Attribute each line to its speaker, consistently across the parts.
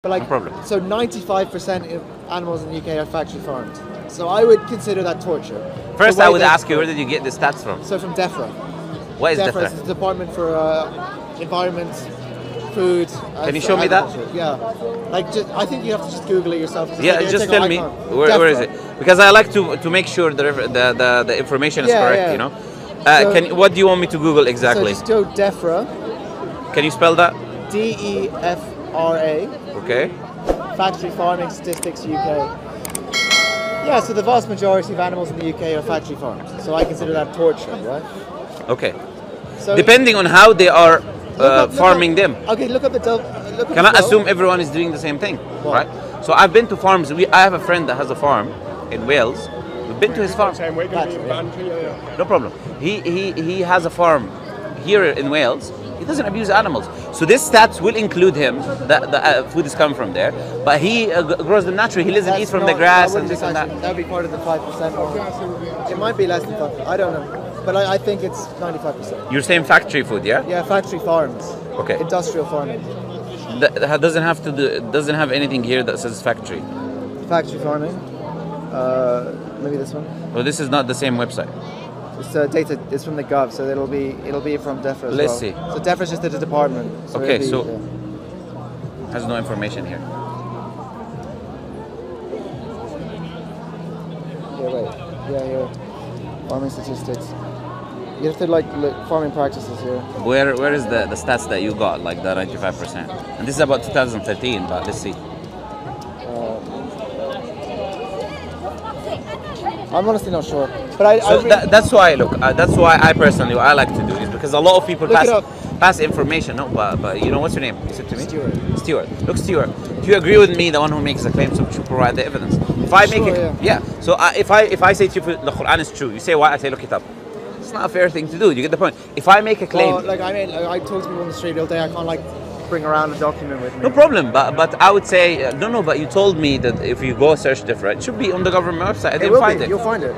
Speaker 1: But like,
Speaker 2: no problem.
Speaker 1: So 95% of animals in the UK are factory farmed. So I would consider that torture.
Speaker 2: First, I would ask you, where did you get the stats from?
Speaker 1: So from DEFRA.
Speaker 2: What is
Speaker 1: DEFRA?
Speaker 2: DEFRA?
Speaker 1: Is the Department for Environment, Food.
Speaker 2: Can you show me that?
Speaker 1: Yeah. Like, I think you have to just Google it yourself.
Speaker 2: Yeah, just tell me. Where is it? Because I like to make sure the information is correct. Yeah. You know. So, what do you want me to Google exactly?
Speaker 1: So just go DEFRA.
Speaker 2: Can you spell that?
Speaker 1: DEFRA.
Speaker 2: Okay.
Speaker 1: Factory Farming Statistics UK. Yeah, so the vast majority of animals in the UK are factory farmed. So I consider that torture, right?
Speaker 2: Okay.
Speaker 1: So
Speaker 2: depending on how they are farming them.
Speaker 1: Okay, look at the.
Speaker 2: Can I assume everyone is doing the same thing, right? So I've been to farms. I have a friend that has a farm in Wales. We've been to his farm. No problem. He has a farm here in Wales. He doesn't abuse animals. So this stats will include him, the food is coming from there, but he grows them naturally. He lives and eats from the grass and this and that.
Speaker 1: That would be part of the 5%. It might be less than 5%. I don't know. But I think it's 95%.
Speaker 2: You're saying factory food, yeah?
Speaker 1: Yeah, factory farms.
Speaker 2: Okay.
Speaker 1: Industrial farming.
Speaker 2: That doesn't have anything here that says factory.
Speaker 1: Factory farming. Maybe this one.
Speaker 2: Well, this is not the same website.
Speaker 1: It's data. It's from the Gov, so it'll be from DEFRA as
Speaker 2: Let's
Speaker 1: well.
Speaker 2: see.
Speaker 1: So DEFRA is just the department. So
Speaker 2: okay, so has no information here.
Speaker 1: Yeah, wait. Yeah, here. Farming statistics. You have to look farming practices here.
Speaker 2: Where is the stats that you got, like the 95%? And this is about 2013, but let's see.
Speaker 1: I'm honestly not sure, but
Speaker 2: that's why that's why I personally what I like to do is because a lot of people pass information. No, but you know what's your name? Is it to me? Stuart. Look, Stuart. Do you agree with me? The one who makes the claim should provide the evidence. If I make it, yeah. So if I say to you the Quran is true, you say why? I say look it up. It's not a fair thing to do. You get the point. If I make a claim,
Speaker 1: I told people on the street the other day I can't bring around a document with me.
Speaker 2: No problem, but I would say no. But you told me that if you go search DEFRA, it should be on the government website. I didn't find it.
Speaker 1: You'll find it.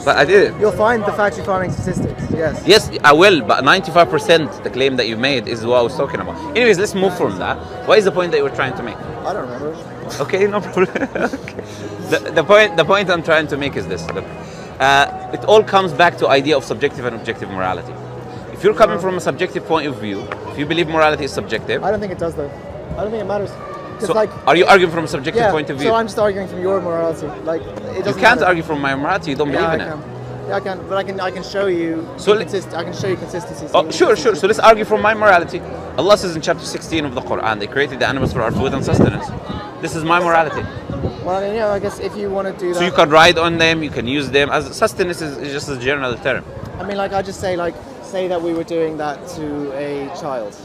Speaker 2: But I did.
Speaker 1: You'll find the factory farming statistics. Yes.
Speaker 2: Yes, I will. But 95%, the claim that you made, is what I was talking about. Anyways, let's move from that. What is the point that you were trying to make?
Speaker 1: I don't remember.
Speaker 2: Okay, no problem. Okay. The point I'm trying to make is this. Look, it all comes back to idea of subjective and objective morality. If you're coming from a subjective point of view, if you believe morality is subjective,
Speaker 1: I don't think it does though. I don't think it matters.
Speaker 2: So are you arguing from a subjective point of view?
Speaker 1: So I'm just arguing from your morality. Like it doesn't.
Speaker 2: You can't argue from my morality. You don't believe in it.
Speaker 1: Yeah, I can. But I can show you. I can show you consistency.
Speaker 2: Oh, sure. So let's argue from my morality. Allah says in chapter 16 of the Quran, they created the animals for our food and sustenance. This is my morality.
Speaker 1: Well, yeah, I guess if you want to do that.
Speaker 2: So you can ride on them. You can use them as sustenance is just a general term.
Speaker 1: I mean, I just say that we were doing that to a child.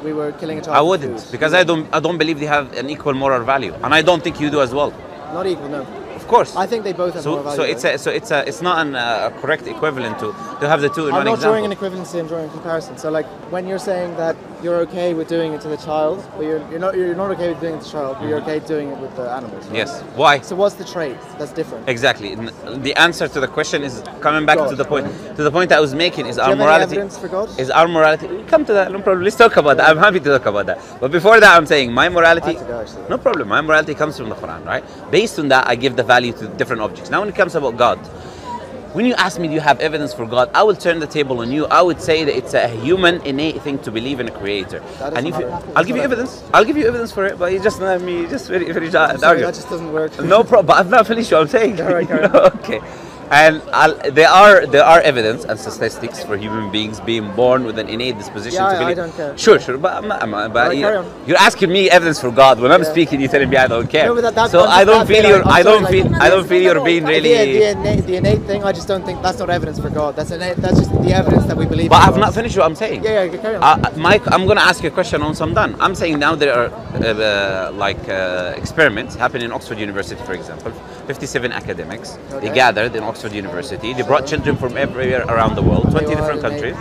Speaker 1: We were killing a child.
Speaker 2: I wouldn't, because I don't believe they have an equal moral value, and I don't think you do as well.
Speaker 1: Not equal, no.
Speaker 2: Of course.
Speaker 1: I think they both have moral value.
Speaker 2: So it's not a correct equivalent to have the two in one example.
Speaker 1: I'm not drawing an equivalency. I'm drawing a comparison. So when you're saying that you're okay with doing it to the child, but you're not okay with doing it to the child, but you're okay doing it with the animals. Right?
Speaker 2: Yes. Why?
Speaker 1: So what's the trait that's different?
Speaker 2: Exactly. The answer to the question is coming back to the point. To the point I was making is our morality.
Speaker 1: Evidence for God?
Speaker 2: Is our morality? We'll come to that. No problem. Let's talk about that. I'm happy to talk about that. But before that, I'm saying my morality. No problem. My morality comes from the Quran, right? Based on that, I give the value to different objects. Now, when it comes about God, when you ask me, do you have evidence for God? I will turn the table on you. I would say that it's a human innate thing to believe in a creator. And I'll give you evidence. I'll give you evidence for it, but you just let me just finish
Speaker 1: that just doesn't work.
Speaker 2: No problem. But I've not finished what I'm saying.
Speaker 1: All right,
Speaker 2: okay. And there are evidence and statistics for human beings being born with an innate disposition to believe.
Speaker 1: I don't care.
Speaker 2: Sure, but you're asking me evidence for God when I'm speaking. You're telling me I don't care.
Speaker 1: No,
Speaker 2: so I don't feel you're being really.
Speaker 1: The innate thing. I just don't think that's not evidence for God. That's just the evidence that we believe.
Speaker 2: But I've not finished what I'm saying.
Speaker 1: Yeah, carry on.
Speaker 2: Mike, I'm going to ask you a question once I'm done. I'm saying now there are experiments happening in Oxford University, for example. 57 academics. They gathered in Oxford University. They brought children from everywhere around the world, 20 different countries,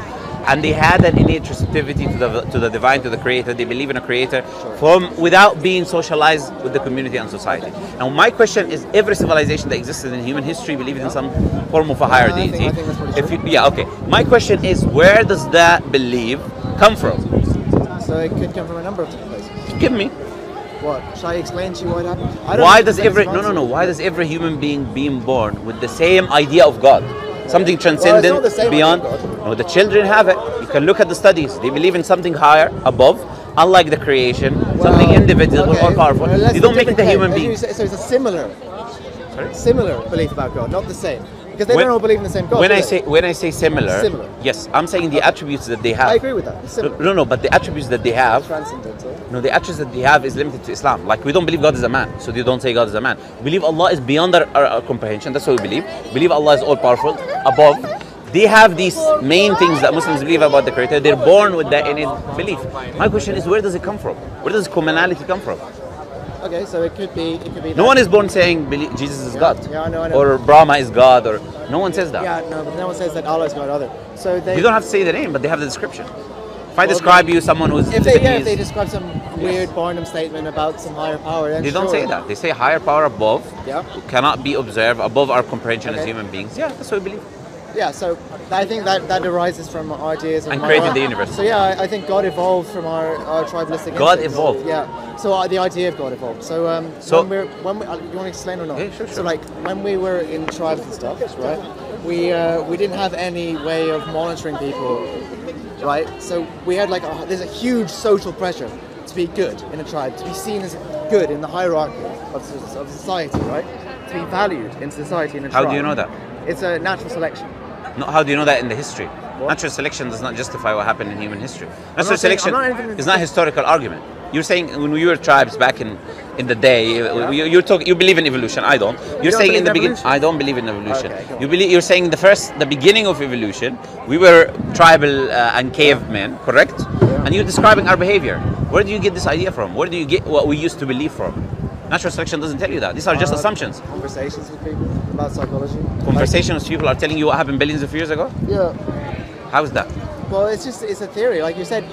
Speaker 2: and they had an innate receptivity to the divine, to the creator. They believe in a creator without being socialized with the community and society. Now my question is, every civilization that existed in human history believed in some form of a higher deity.
Speaker 1: I think that's pretty
Speaker 2: okay. My question is, where does that belief come from?
Speaker 1: So it could come from a number of different places.
Speaker 2: Give me.
Speaker 1: What? Shall I explain to you what happened? I don't
Speaker 2: Why
Speaker 1: know
Speaker 2: does
Speaker 1: if
Speaker 2: every
Speaker 1: it's
Speaker 2: no? Why does every human being being born with the same idea of God? Something transcendent,
Speaker 1: not the same
Speaker 2: beyond.
Speaker 1: idea of God.
Speaker 2: No, the children have it. You can look at the studies. They believe in something higher, above, unlike the creation, something indivisible or powerful.
Speaker 1: Well,
Speaker 2: They don't make it a human being.
Speaker 1: So it's a similar belief about God, not the same. Because they
Speaker 2: When-
Speaker 1: don't all believe in the same God.
Speaker 2: When
Speaker 1: do
Speaker 2: I
Speaker 1: they?
Speaker 2: say similar,
Speaker 1: Similar.
Speaker 2: yes, I'm saying the attributes that they have.
Speaker 1: I agree with that. It's similar.
Speaker 2: No, but the attributes that they have.
Speaker 1: Transcendental.
Speaker 2: No, the attributes that they have is limited to Islam. Like, we don't believe God is a man, so they don't say God is a man. We believe Allah is beyond our comprehension. That's what we believe. We believe Allah is all powerful, above. They have these main things that Muslims believe about the Creator. They're born with that innate belief. My question is, where does it come from? Where does commonality come from?
Speaker 1: Okay, so it could be.
Speaker 2: No one is born saying Jesus is God,
Speaker 1: Yeah, I know.
Speaker 2: or Brahma is God, or no one says that.
Speaker 1: Yeah, no, but no one says that Allah is God either. So they.
Speaker 2: You don't have to say the name, but they have the description. If I describe you someone who's
Speaker 1: If they
Speaker 2: Lebanese,
Speaker 1: describe some weird Barnum statement about some higher power, then
Speaker 2: they don't
Speaker 1: sure.
Speaker 2: say that. They say higher power above,
Speaker 1: Yeah.
Speaker 2: who cannot be observed, above our comprehension as
Speaker 1: Okay.
Speaker 2: human beings. Yeah, that's what we believe.
Speaker 1: Yeah, so I think that arises from ideas of
Speaker 2: And
Speaker 1: our-
Speaker 2: created the universe.
Speaker 1: So yeah, I think God evolved from our tribalistic.
Speaker 2: God
Speaker 1: instincts.
Speaker 2: evolved?
Speaker 1: Yeah. So the idea of God evolved. So
Speaker 2: So-
Speaker 1: when we, you want to explain or not?
Speaker 2: Yeah, sure.
Speaker 1: So like when we were in tribes and stuff, right? We didn't have any way of monitoring people, right? So we had there's a huge social pressure to be good in a tribe, to be seen as good in the hierarchy of society, right? To be valued in society in a
Speaker 2: How
Speaker 1: tribe.
Speaker 2: do you know that?
Speaker 1: It's a natural selection.
Speaker 2: No, how do you know that in the history?
Speaker 1: What?
Speaker 2: Natural selection does not justify what happened in human history. Natural
Speaker 1: not saying-
Speaker 2: selection
Speaker 1: I'm not anything-
Speaker 2: is not a historical argument. You're saying when we were tribes back in the day, you believe in evolution. I don't. You're
Speaker 1: don't
Speaker 2: saying in
Speaker 1: believe
Speaker 2: the
Speaker 1: in
Speaker 2: beginning.
Speaker 1: evolution?
Speaker 2: I don't believe in evolution.
Speaker 1: Okay, go on.
Speaker 2: You're saying the beginning of evolution. We were tribal and cavemen, correct? And you're describing our behavior. Where do you get this idea from? Where do you get what we used to believe from? Natural selection doesn't tell you that. These are just assumptions.
Speaker 1: Conversations with people about psychology.
Speaker 2: Conversations, people are telling you what happened billions of years ago.
Speaker 1: Yeah.
Speaker 2: How is that?
Speaker 1: Well, it's a theory. Like you said,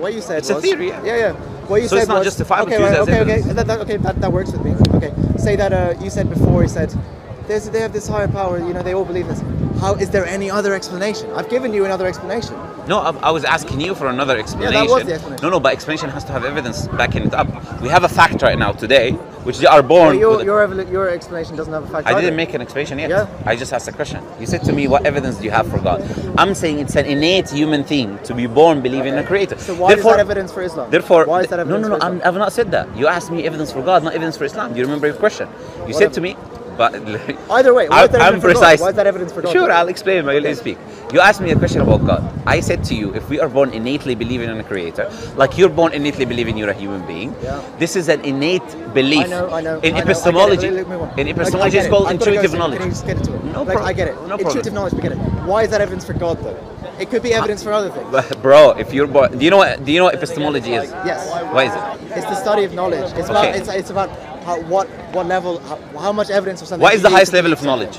Speaker 1: what you said
Speaker 2: It's a
Speaker 1: was,
Speaker 2: theory, yeah.
Speaker 1: Yeah. What you
Speaker 2: So
Speaker 1: said
Speaker 2: it's not
Speaker 1: was,
Speaker 2: justifiable
Speaker 1: okay,
Speaker 2: to use
Speaker 1: right,
Speaker 2: as
Speaker 1: okay,
Speaker 2: evidence.
Speaker 1: that works with me. Okay, say that you said before. You said they have this higher power. You know, they all believe this. How is there any other explanation? I've given you another explanation.
Speaker 2: No, I was asking you for another explanation.
Speaker 1: was the explanation.
Speaker 2: No, but explanation has to have evidence backing it up. We have a fact right now today, which they are born
Speaker 1: Well,
Speaker 2: with.
Speaker 1: your explanation doesn't have a fact.
Speaker 2: I
Speaker 1: either.
Speaker 2: didn't make an explanation yet.
Speaker 1: Yeah.
Speaker 2: I just asked a question. You said to me, what evidence do you have for God? I'm saying it's an innate human thing to be born believing in a creator.
Speaker 1: So why is that evidence for Islam?
Speaker 2: Therefore,
Speaker 1: why is that evidence
Speaker 2: no,
Speaker 1: for Islam?
Speaker 2: I've not said that. You asked me evidence for God, not evidence for Islam. Do you remember your question? You said to me, but
Speaker 1: Either way, why is that
Speaker 2: I'm
Speaker 1: evidence for God?
Speaker 2: precise.
Speaker 1: Why is that evidence for God?
Speaker 2: Sure, I'll explain while you speak. You asked me a question about God. I said to you, if we are born innately believing in a creator, like you're born innately believing you're a human being,
Speaker 1: Yeah.
Speaker 2: this is an innate belief.
Speaker 1: I know.
Speaker 2: In
Speaker 1: I know.
Speaker 2: epistemology,
Speaker 1: I get it. Move on.
Speaker 2: in
Speaker 1: I
Speaker 2: epistemology,
Speaker 1: get
Speaker 2: it's
Speaker 1: it.
Speaker 2: called
Speaker 1: I've gotta go
Speaker 2: intuitive
Speaker 1: soon.
Speaker 2: knowledge.
Speaker 1: Can you just get into it?
Speaker 2: No
Speaker 1: Like,
Speaker 2: problem.
Speaker 1: I get it.
Speaker 2: No
Speaker 1: Intuitive
Speaker 2: problem.
Speaker 1: knowledge, we get it. Why is that evidence for God though? It could be evidence for other things.
Speaker 2: But bro, if you're born, do you know what epistemology is?
Speaker 1: Yes.
Speaker 2: What is it?
Speaker 1: It's the study of knowledge. It's
Speaker 2: Okay.
Speaker 1: about it's about what level, how much evidence or something.
Speaker 2: What is the
Speaker 1: you
Speaker 2: highest
Speaker 1: need to
Speaker 2: level of knowledge?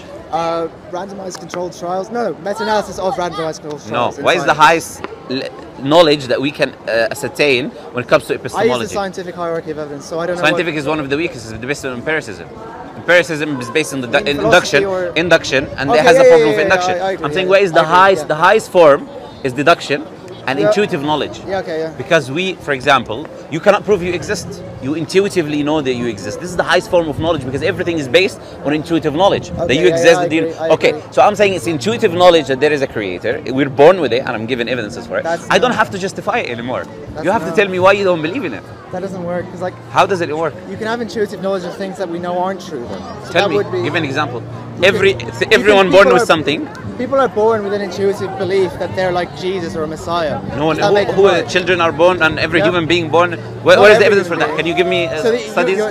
Speaker 1: randomized controlled trials. No, meta-analysis of randomized controlled
Speaker 2: No.
Speaker 1: trials. in
Speaker 2: What is the
Speaker 1: science.
Speaker 2: highest knowledge that we can ascertain when it comes to
Speaker 1: I use the
Speaker 2: epistemology?
Speaker 1: scientific hierarchy of evidence, so I don't know.
Speaker 2: Scientific is one of the weakest. It's based on empiricism. Empiricism is based on the
Speaker 1: In philosophy
Speaker 2: induction, and
Speaker 1: Okay,
Speaker 2: it has a
Speaker 1: yeah,
Speaker 2: problem
Speaker 1: yeah,
Speaker 2: of induction.
Speaker 1: I agree,
Speaker 2: I'm saying
Speaker 1: yeah.
Speaker 2: what is the
Speaker 1: I agree,
Speaker 2: highest?
Speaker 1: yeah.
Speaker 2: The highest form is deduction and
Speaker 1: Yeah.
Speaker 2: intuitive knowledge.
Speaker 1: Yeah, okay, yeah.
Speaker 2: Because we, for example, you cannot prove you exist. You intuitively know that you exist. This is the highest form of knowledge because everything is based on intuitive knowledge. That
Speaker 1: Okay,
Speaker 2: you
Speaker 1: yeah,
Speaker 2: exist.
Speaker 1: yeah, I
Speaker 2: that you,
Speaker 1: agree, I
Speaker 2: okay,
Speaker 1: agree.
Speaker 2: so I'm saying it's intuitive knowledge that there is a creator. We're born with it, and I'm given evidences for it. I don't have to justify it anymore. You have to tell me why you don't believe in it.
Speaker 1: That doesn't work because
Speaker 2: How does it work?
Speaker 1: you can have intuitive knowledge of things that we know aren't true. Then. So
Speaker 2: Tell
Speaker 1: that
Speaker 2: me.
Speaker 1: would be,
Speaker 2: Give me an example.
Speaker 1: You
Speaker 2: Everyone
Speaker 1: can-
Speaker 2: born
Speaker 1: people
Speaker 2: with
Speaker 1: are-
Speaker 2: something.
Speaker 1: People are born with an intuitive belief that they're like Jesus or a Messiah.
Speaker 2: No one.
Speaker 1: Does that make them
Speaker 2: Who
Speaker 1: right?
Speaker 2: children are born, and every
Speaker 1: Yeah.
Speaker 2: human being born.
Speaker 1: Not
Speaker 2: Where is the
Speaker 1: every
Speaker 2: evidence for
Speaker 1: human
Speaker 2: that?
Speaker 1: being.
Speaker 2: Can you give me studies?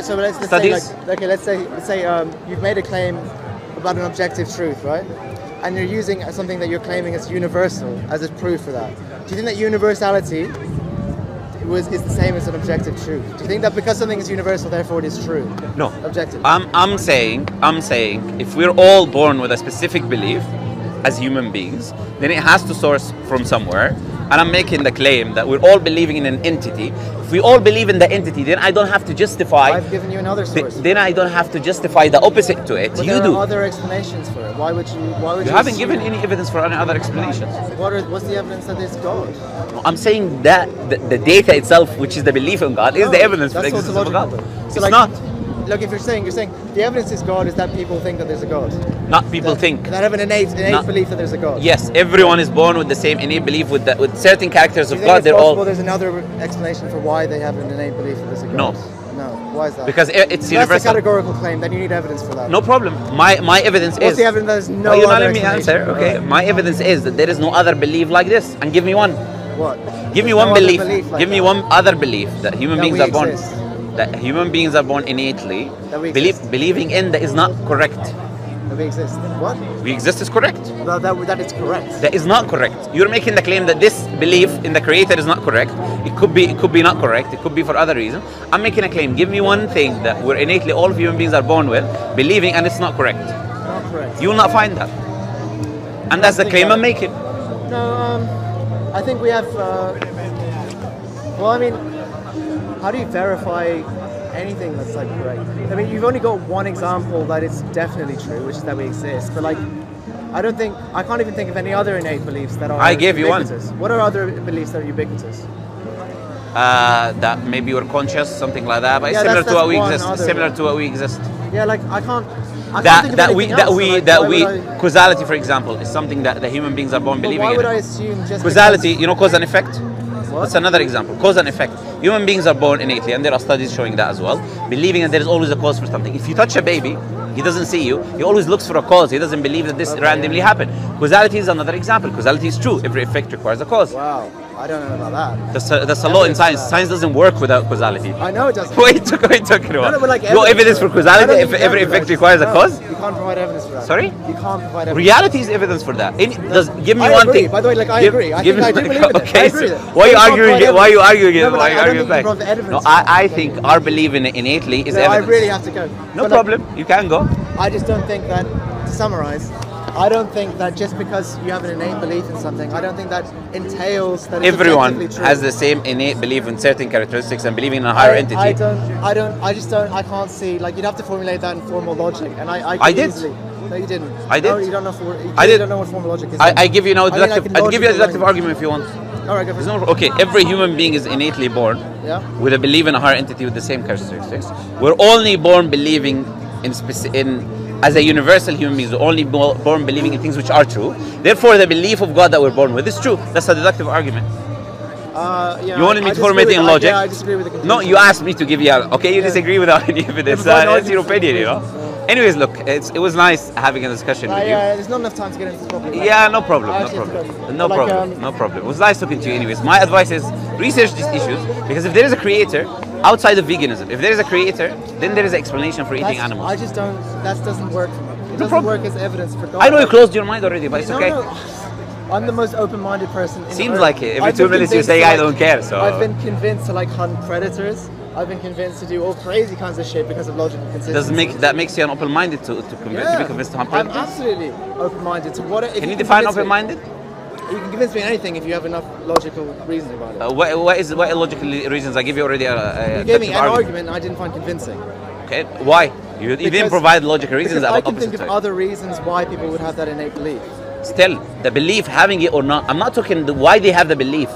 Speaker 1: So let's
Speaker 2: studies?
Speaker 1: say, like, okay, let's say you've made a claim about an objective truth, right? And you're using something that you're claiming is universal as a proof for that. Do you think that universality is the same as an objective truth? Do you think that because something is universal, therefore it is true?
Speaker 2: No.
Speaker 1: Objective.
Speaker 2: I'm saying if we're all born with a specific belief as human beings, then it has to source from somewhere. and I'm making the claim that we're all believing in an entity. If we all believe in the entity, then I don't have to justify.
Speaker 1: I've given you another source.
Speaker 2: Then I don't have to justify the opposite to it.
Speaker 1: But
Speaker 2: You
Speaker 1: there
Speaker 2: do.
Speaker 1: are other explanations for it. Why would you? Why would you?
Speaker 2: You haven't
Speaker 1: assume-
Speaker 2: given any evidence for any other explanations.
Speaker 1: What's the evidence that it's God?
Speaker 2: I'm saying that the data itself, which is the belief in God, is
Speaker 1: No,
Speaker 2: the evidence for the
Speaker 1: that's
Speaker 2: existence of God.
Speaker 1: tautological.
Speaker 2: It's not.
Speaker 1: Look, if you're saying the evidence is God is that people think that there's a God.
Speaker 2: Not people
Speaker 1: That-
Speaker 2: think.
Speaker 1: that have an innate
Speaker 2: Not-
Speaker 1: belief that there's a God.
Speaker 2: Yes, everyone is born with the same innate belief with certain characters
Speaker 1: Do
Speaker 2: of
Speaker 1: you think
Speaker 2: God.
Speaker 1: it's
Speaker 2: They're
Speaker 1: possible
Speaker 2: all
Speaker 1: there's another explanation for why they have an innate belief that there's a God?
Speaker 2: No.
Speaker 1: No. Why is that?
Speaker 2: because it's
Speaker 1: That's a
Speaker 2: universal.
Speaker 1: categorical claim. Then you need evidence for that.
Speaker 2: No problem. My evidence
Speaker 1: What's
Speaker 2: is.
Speaker 1: the evidence that there's no
Speaker 2: Well, you're not
Speaker 1: other
Speaker 2: letting me answer.
Speaker 1: explanation?
Speaker 2: Okay,
Speaker 1: Alright.
Speaker 2: my evidence is that there is no other belief like this. And give me one.
Speaker 1: What?
Speaker 2: Give me
Speaker 1: There's
Speaker 2: one
Speaker 1: no other
Speaker 2: belief.
Speaker 1: like
Speaker 2: Give me
Speaker 1: that.
Speaker 2: one other belief that human
Speaker 1: That
Speaker 2: beings
Speaker 1: we
Speaker 2: are born.
Speaker 1: exist.
Speaker 2: That human beings are born innately.
Speaker 1: That we exist.
Speaker 2: Believing in that is not correct.
Speaker 1: That we exist. What?
Speaker 2: We exist is correct.
Speaker 1: That is correct.
Speaker 2: That is not correct. You're making the claim that this belief in the creator is not correct. It could be not correct. It could be for other reason. I'm making a claim. Give me one thing that we're innately all human beings are born with, believing, and it's not correct.
Speaker 1: Not correct.
Speaker 2: You will not find that. And that's the
Speaker 1: think
Speaker 2: claim
Speaker 1: about
Speaker 2: I'm
Speaker 1: it.
Speaker 2: making.
Speaker 1: No, I think we have. Well, I mean, how do you verify anything that's like correct? I mean, you've only got one example that it's definitely true, which is that we exist. But like, I can't even think of any other innate beliefs that are.
Speaker 2: I gave you one.
Speaker 1: ubiquitous. What are other beliefs that are ubiquitous?
Speaker 2: That maybe we're conscious, something like that. But it's
Speaker 1: Yeah,
Speaker 2: similar
Speaker 1: that's
Speaker 2: to what we
Speaker 1: one
Speaker 2: exist.
Speaker 1: other
Speaker 2: Similar
Speaker 1: one.
Speaker 2: to what we exist.
Speaker 1: Yeah, like I can't think of
Speaker 2: That we
Speaker 1: anything else, so, like, why would I-
Speaker 2: causality, for example, is something that the human beings are born
Speaker 1: But
Speaker 2: believing
Speaker 1: why
Speaker 2: in.
Speaker 1: would I assume just
Speaker 2: Causality,
Speaker 1: because-
Speaker 2: you know, cause and effect.
Speaker 1: What?
Speaker 2: That's another example. Cause and effect. Human beings are born innately, and there are studies showing that as well, believing that there is always a cause for something. If you touch a baby, he doesn't see you. He always looks for a cause. He doesn't believe that this randomly happened. Causality is another example. Causality is true. Every effect requires a cause.
Speaker 1: Wow, I don't know about that.
Speaker 2: That's a law in
Speaker 1: Evidence
Speaker 2: science.
Speaker 1: for that.
Speaker 2: Science doesn't work without causality.
Speaker 1: I know it doesn't.
Speaker 2: What are you talking about?
Speaker 1: No, but like
Speaker 2: Your evidence for
Speaker 1: I don't
Speaker 2: causality,
Speaker 1: think
Speaker 2: if
Speaker 1: you
Speaker 2: every
Speaker 1: can
Speaker 2: effect
Speaker 1: provide-
Speaker 2: requires a
Speaker 1: no,
Speaker 2: cause?
Speaker 1: You can't provide evidence for that.
Speaker 2: Sorry?
Speaker 1: You can't provide evidence.
Speaker 2: Reality is evidence for that. Give me
Speaker 1: I
Speaker 2: one
Speaker 1: agree.
Speaker 2: thing.
Speaker 1: By the way, like I
Speaker 2: Give-
Speaker 1: agree. I
Speaker 2: give
Speaker 1: think I
Speaker 2: me-
Speaker 1: do believe in it.
Speaker 2: Okay,
Speaker 1: I agree
Speaker 2: so
Speaker 1: with it.
Speaker 2: why are you
Speaker 1: You can't
Speaker 2: arguing?
Speaker 1: provide
Speaker 2: Why are you
Speaker 1: evidence.
Speaker 2: arguing?
Speaker 1: No, but
Speaker 2: Why are
Speaker 1: I
Speaker 2: you
Speaker 1: don't
Speaker 2: arguing
Speaker 1: think you
Speaker 2: back?
Speaker 1: can provide
Speaker 2: No,
Speaker 1: evidence.
Speaker 2: I think our belief in it innately is
Speaker 1: No, I
Speaker 2: evidence.
Speaker 1: really have to go.
Speaker 2: No
Speaker 1: But, like,
Speaker 2: problem. You can go.
Speaker 1: I just don't think that, to summarize, I don't think that just because you have an innate belief in something, I don't think that entails that it's
Speaker 2: Everyone
Speaker 1: objectively true.
Speaker 2: has the same innate belief in certain characteristics and believing in a higher entity.
Speaker 1: I can't see, like, you'd have to formulate that in formal logic, and I could
Speaker 2: did.
Speaker 1: easily. No, you didn't.
Speaker 2: I did.
Speaker 1: No, you don't know.
Speaker 2: I did.
Speaker 1: don't know what formal logic is.
Speaker 2: I give you now
Speaker 1: I mean, like,
Speaker 2: deductive.
Speaker 1: in
Speaker 2: I'll give you a
Speaker 1: logical
Speaker 2: deductive
Speaker 1: language.
Speaker 2: argument if you want.
Speaker 1: All right, go for
Speaker 2: There's
Speaker 1: it.
Speaker 2: no, okay, every human being is innately born
Speaker 1: Yeah.
Speaker 2: with a belief in a higher entity with the same characteristics. We're only born believing as a universal human being. We're only born believing in things which are true. Therefore, the belief of God that we're born with is true. That's a deductive argument.
Speaker 1: Yeah,
Speaker 2: You wanted me
Speaker 1: I
Speaker 2: to formulate it in
Speaker 1: disagree with-
Speaker 2: logic?
Speaker 1: Yeah, I disagree with the conclusion.
Speaker 2: No, you asked me to give you. Okay, you
Speaker 1: Yeah.
Speaker 2: disagree without any evidence.
Speaker 1: Yeah, but
Speaker 2: That's your
Speaker 1: arguments
Speaker 2: opinion, you
Speaker 1: for
Speaker 2: know.
Speaker 1: reasons,
Speaker 2: Anyways, look, it was nice having a discussion with you.
Speaker 1: Yeah, there's not enough time to get into this properly.
Speaker 2: Yeah, no problem,
Speaker 1: I
Speaker 2: no
Speaker 1: actually have to
Speaker 2: problem.
Speaker 1: go.
Speaker 2: No
Speaker 1: Like,
Speaker 2: problem, no problem. It was nice talking to you anyways. My advice is research these issues because if there is a creator outside of veganism, if there is a creator, then there is an explanation for eating animals.
Speaker 1: I just don't. That doesn't work for me. It doesn't
Speaker 2: problem.
Speaker 1: work as evidence for God.
Speaker 2: I know you closed your mind already, but it's
Speaker 1: No,
Speaker 2: okay.
Speaker 1: no. I'm the most open-minded person. In
Speaker 2: Seems
Speaker 1: the
Speaker 2: like
Speaker 1: earth.
Speaker 2: it. Every
Speaker 1: I've
Speaker 2: 2
Speaker 1: been
Speaker 2: minutes you
Speaker 1: convinced
Speaker 2: say,
Speaker 1: to,
Speaker 2: "I
Speaker 1: like-
Speaker 2: don't care," so-
Speaker 1: I've been convinced to like hunt predators. I've been convinced to do all crazy kinds of shit because of logical consistency.
Speaker 2: That makes you an open-minded to be convinced to hunt
Speaker 1: I'm
Speaker 2: predators?
Speaker 1: absolutely open-minded to what. If
Speaker 2: Can you
Speaker 1: can
Speaker 2: define
Speaker 1: convince me-
Speaker 2: open-minded?
Speaker 1: You can convince me anything if you have enough logical reasoning about it.
Speaker 2: What illogical reasons? I give you already a
Speaker 1: You gave me
Speaker 2: deductive
Speaker 1: an argument I didn't find convincing.
Speaker 2: Okay, why? You didn't
Speaker 1: Because-
Speaker 2: provide logical reasons
Speaker 1: Because I
Speaker 2: about
Speaker 1: can
Speaker 2: opposite
Speaker 1: think of
Speaker 2: to it.
Speaker 1: other reasons why people would have that innate belief.
Speaker 2: Still, the belief, having it or not, I'm not talking why they have the belief.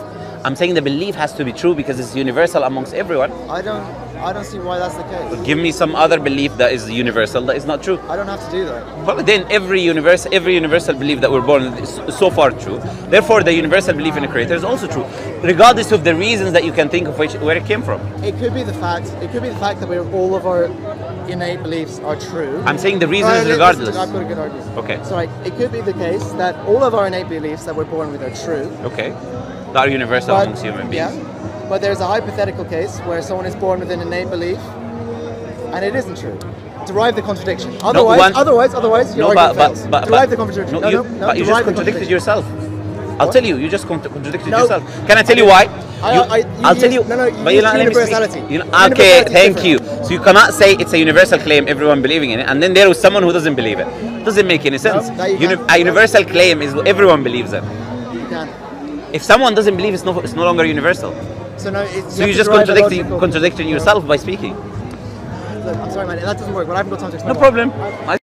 Speaker 2: I'm saying the belief has to be true because it's universal amongst everyone.
Speaker 1: I don't see why that's the case.
Speaker 2: Give me some other belief that is universal that is not true.
Speaker 1: I don't have to do that.
Speaker 2: Well, then every universal belief that we're born with is so far true. Therefore, the universal belief in a creator is also true, regardless of the reasons that you can think of where it came from.
Speaker 1: It could be the fact. It could be the fact that all of our innate beliefs are true.
Speaker 2: I'm saying the reason
Speaker 1: Right,
Speaker 2: is
Speaker 1: listen,
Speaker 2: regardless.
Speaker 1: I've got a good argument.
Speaker 2: Okay.
Speaker 1: So like, it could be the case that all of our innate beliefs that we're born with are true.
Speaker 2: Okay, that are universal
Speaker 1: But,
Speaker 2: amongst human beings.
Speaker 1: yeah, but there's a hypothetical case where someone is born with an innate belief, and it isn't true. Derive the contradiction. Otherwise, your argument fails. Derive the contradiction.
Speaker 2: No, you
Speaker 1: derive
Speaker 2: just
Speaker 1: the
Speaker 2: contradicted
Speaker 1: contradiction.
Speaker 2: yourself. I'll
Speaker 1: What?
Speaker 2: tell you. You just contradicted
Speaker 1: No.
Speaker 2: yourself. Can I tell you why? I'll tell you.
Speaker 1: No, you
Speaker 2: but
Speaker 1: used
Speaker 2: let me speak.
Speaker 1: universality.
Speaker 2: Okay,
Speaker 1: Universality is
Speaker 2: thank you.
Speaker 1: different.
Speaker 2: So you cannot say it's a universal claim, everyone believing in it, and then there is someone who doesn't believe it. Doesn't make any sense.
Speaker 1: that you can't.
Speaker 2: A universal claim is what everyone believes in.
Speaker 1: You can.
Speaker 2: If someone doesn't believe, it's no longer universal.
Speaker 1: So no,
Speaker 2: So you're just contradicting yourself by speaking.
Speaker 1: Look, I'm sorry, man. That doesn't work. But I haven't got time to explain.
Speaker 2: No problem.